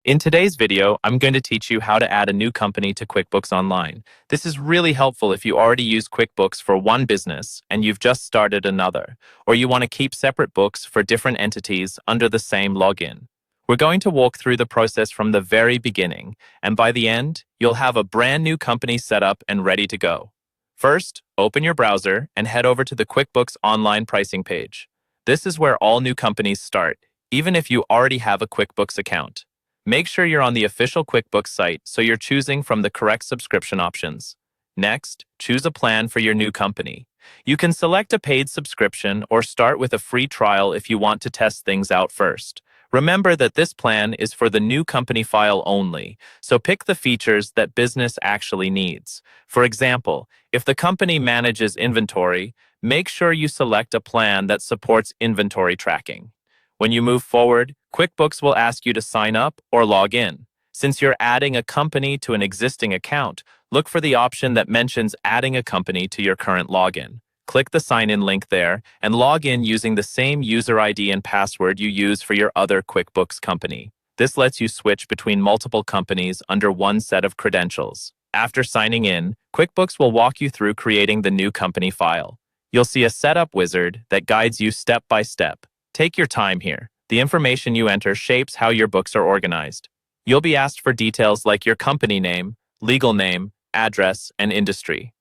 In today's video, I'm going to teach you how to add a new company to QuickBooks Online. This is really helpful if you already use QuickBooks for one business and you've just started another, or you want to keep separate books for different entities under the same login. We're going to walk through the process from the very beginning, and by the end, you'll have a brand new company set up and ready to go. First, open your browser and head over to the QuickBooks Online pricing page. This is where all new companies start, even if you already have a QuickBooks account. Make sure you're on the official QuickBooks site so you're choosing from the correct subscription options. Next, choose a plan for your new company. You can select a paid subscription or start with a free trial if you want to test things out first. Remember that this plan is for the new company file only, so pick the features that business actually needs. For example, if the company manages inventory, make sure you select a plan that supports inventory tracking. When you move forward, QuickBooks will ask you to sign up or log in. Since you're adding a company to an existing account, look for the option that mentions adding a company to your current login. Click the sign-in link there and log in using the same user ID and password you use for your other QuickBooks company. This lets you switch between multiple companies under one set of credentials. After signing in, QuickBooks will walk you through creating the new company file. You'll see a setup wizard that guides you step by step. Take your time here. The information you enter shapes how your books are organized. You'll be asked for details like your company name, legal name, address, and industry.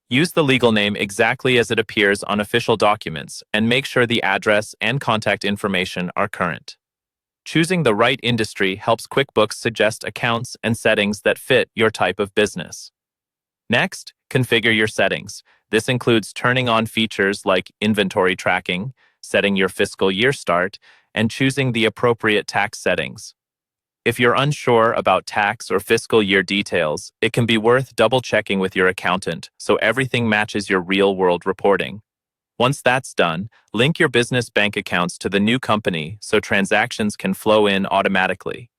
Use the legal name exactly as it appears on official documents and make sure the address and contact information are current. Choosing the right industry helps QuickBooks suggest accounts and settings that fit your type of business. Next, configure your settings. This includes turning on features like inventory tracking, setting your fiscal year start, and choosing the appropriate tax settings. If you're unsure about tax or fiscal year details, it can be worth double-checking with your accountant so everything matches your real-world reporting. Once that's done, link your business bank accounts to the new company so transactions can flow in automatically.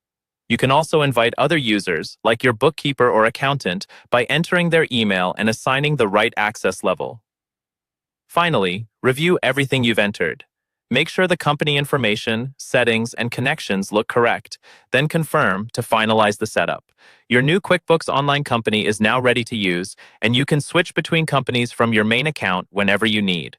You can also invite other users, like your bookkeeper or accountant, by entering their email and assigning the right access level. Finally, review everything you've entered. Make sure the company information, settings, and connections look correct, then confirm to finalize the setup. Your new QuickBooks Online company is now ready to use, and you can switch between companies from your main account whenever you need.